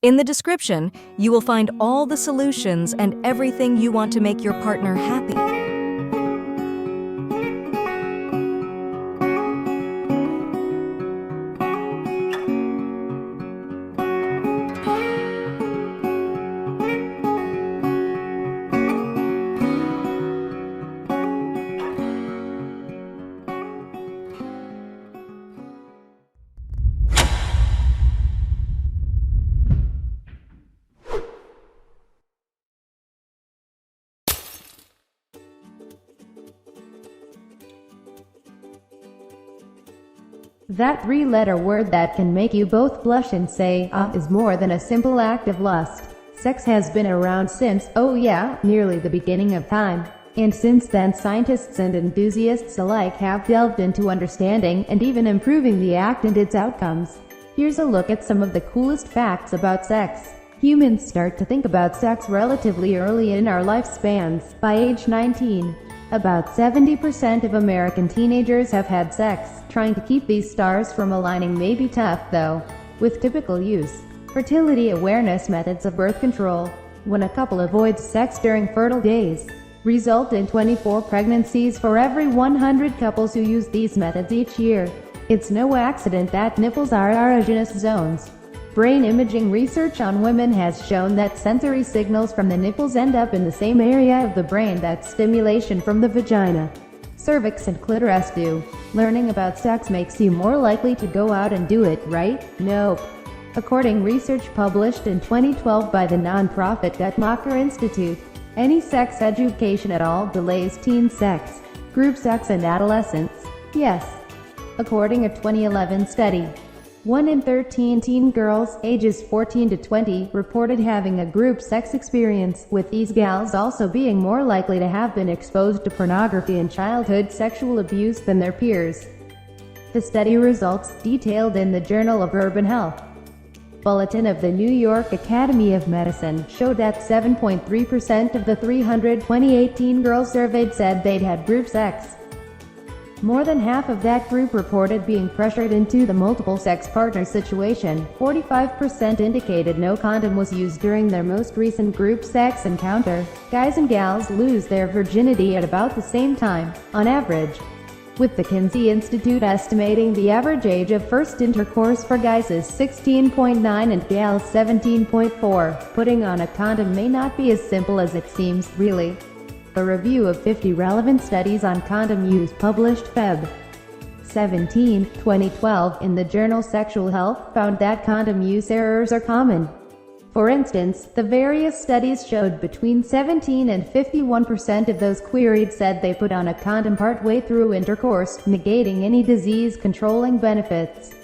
In the description, you will find all the solutions and everything you want to make your partner happy. That three-letter word that can make you both blush and say, ah, is more than a simple act of lust. Sex has been around since, oh yeah, nearly the beginning of time. And since then scientists and enthusiasts alike have delved into understanding and even improving the act and its outcomes. Here's a look at some of the coolest facts about sex. Humans start to think about sex relatively early in our lifespans, by age 19. About 70% of American teenagers have had sex. Trying to keep these stars from aligning may be tough, though. With typical use, fertility awareness methods of birth control, when a couple avoids sex during fertile days, result in 24 pregnancies for every 100 couples who use these methods each year. It's no accident that nipples are erogenous zones. Brain imaging research on women has shown that sensory signals from the nipples end up in the same area of the brain that stimulation from the vagina, cervix and clitoris do. Learning about sex makes you more likely to go out and do it, right? Nope. According to research published in 2012 by the non-profit Guttmacher Institute, any sex education at all delays teen sex, group sex and adolescence. Yes. According to a 2011 study, 1 in 13 teen girls, ages 14 to 20, reported having a group sex experience, with these gals also being more likely to have been exposed to pornography and childhood sexual abuse than their peers. The study results, detailed in the Journal of Urban Health Bulletin of the New York Academy of Medicine, showed that 7.3% of the 328 teen girls surveyed said they'd had group sex. More than half of that group reported being pressured into the multiple sex partner situation. 45% indicated no condom was used during their most recent group sex encounter. Guys and gals lose their virginity at about the same time, on average, with the Kinsey Institute estimating the average age of first intercourse for guys is 16.9 and gals 17.4. Putting on a condom may not be as simple as it seems, really. A review of 50 relevant studies on condom use published Feb. 17, 2012 in the journal Sexual Health found that condom use errors are common. For instance, the various studies showed between 17 and 51% of those queried said they put on a condom partway through intercourse, negating any disease-controlling benefits.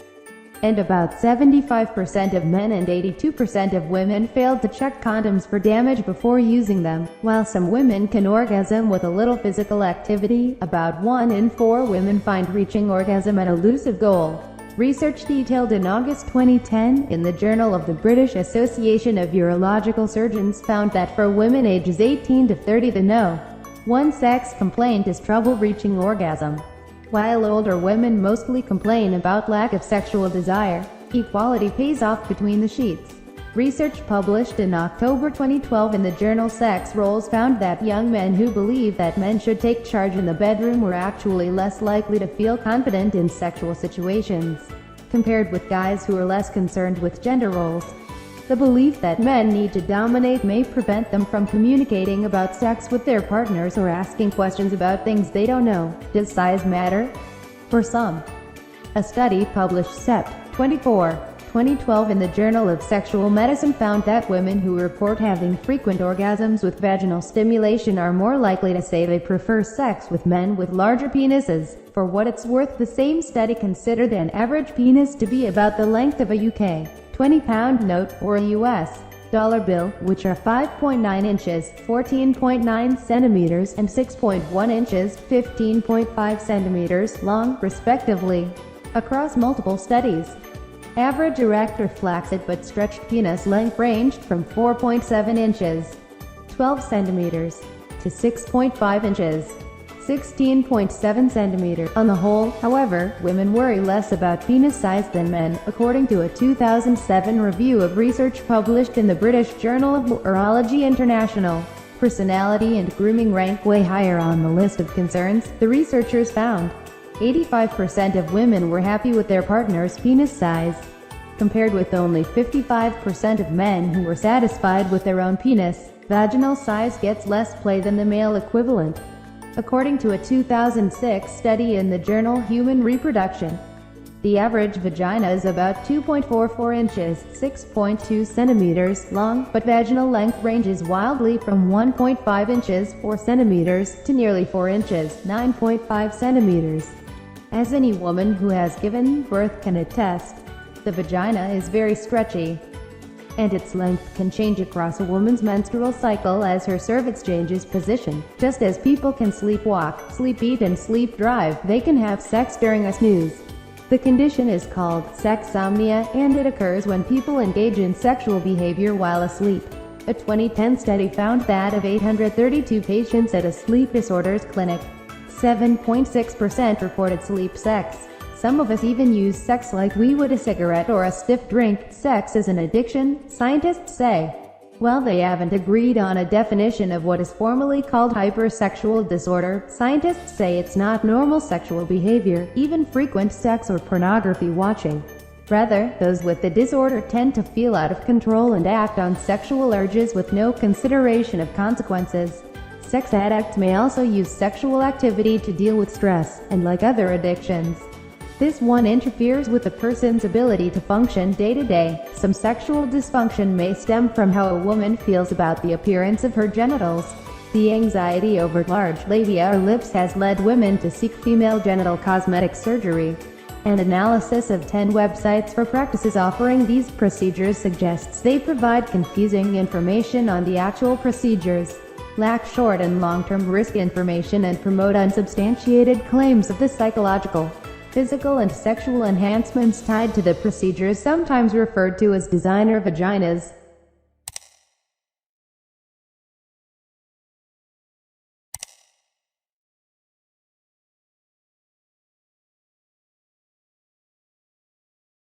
And about 75% of men and 82% of women failed to check condoms for damage before using them. While some women can orgasm with a little physical activity, about 1 in 4 women find reaching orgasm an elusive goal. Research detailed in August 2010 in the Journal of the British Association of Urological Surgeons found that for women ages 18 to 30 the No. 1 sex complaint is trouble reaching orgasm. While older women mostly complain about lack of sexual desire, equality pays off between the sheets. Research published in October 2012 in the journal Sex Roles found that young men who believe that men should take charge in the bedroom were actually less likely to feel confident in sexual situations, compared with guys who are less concerned with gender roles. The belief that men need to dominate may prevent them from communicating about sex with their partners or asking questions about things they don't know. Does size matter? For some. A study published Sept. 24, 2012 in the Journal of Sexual Medicine found that women who report having frequent orgasms with vaginal stimulation are more likely to say they prefer sex with men with larger penises. For what it's worth, the same study considered an average penis to be about the length of a UK 20-pound note, or a US dollar bill, which are 5.9 inches, 14.9 centimeters, and 6.1 inches, 15.5 centimeters long, respectively, across multiple studies. Average erect or flaccid but stretched penis length ranged from 4.7 inches, 12 centimeters, to 6.5 inches, 16.7 centimeters. On the whole, however, women worry less about penis size than men, according to a 2007 review of research published in the British Journal of Urology International. Personality and grooming rank way higher on the list of concerns, the researchers found. 85% of women were happy with their partner's penis size, compared with only 55% of men who were satisfied with their own penis. Vaginal size gets less play than the male equivalent, according to a 2006 study in the journal Human Reproduction. The average vagina is about 2.44 inches, 6.2 centimeters long, but vaginal length ranges wildly from 1.5 inches, 4 centimeters, to nearly 4 inches, 9.5 centimeters. As any woman who has given birth can attest, the vagina is very stretchy, and its length can change across a woman's menstrual cycle as her cervix changes position. Just as people can sleepwalk, sleep eat and sleep drive, they can have sex during a snooze. The condition is called sexsomnia, and it occurs when people engage in sexual behavior while asleep. A 2010 study found that of 832 patients at a sleep disorders clinic, 7.6% reported sleep sex. Some of us even use sex like we would a cigarette or a stiff drink. Sex is an addiction, scientists say. While they haven't agreed on a definition of what is formally called hypersexual disorder, scientists say it's not normal sexual behavior, even frequent sex or pornography watching. Rather, those with the disorder tend to feel out of control and act on sexual urges with no consideration of consequences. Sex addicts may also use sexual activity to deal with stress, and like other addictions, this one interferes with a person's ability to function day to day. Some sexual dysfunction may stem from how a woman feels about the appearance of her genitals. The anxiety over large labia or lips has led women to seek female genital cosmetic surgery. An analysis of 10 websites for practices offering these procedures suggests they provide confusing information on the actual procedures, lack short and long-term risk information, and promote unsubstantiated claims of the psychological, physical and sexual enhancements tied to the procedures, sometimes referred to as designer vaginas.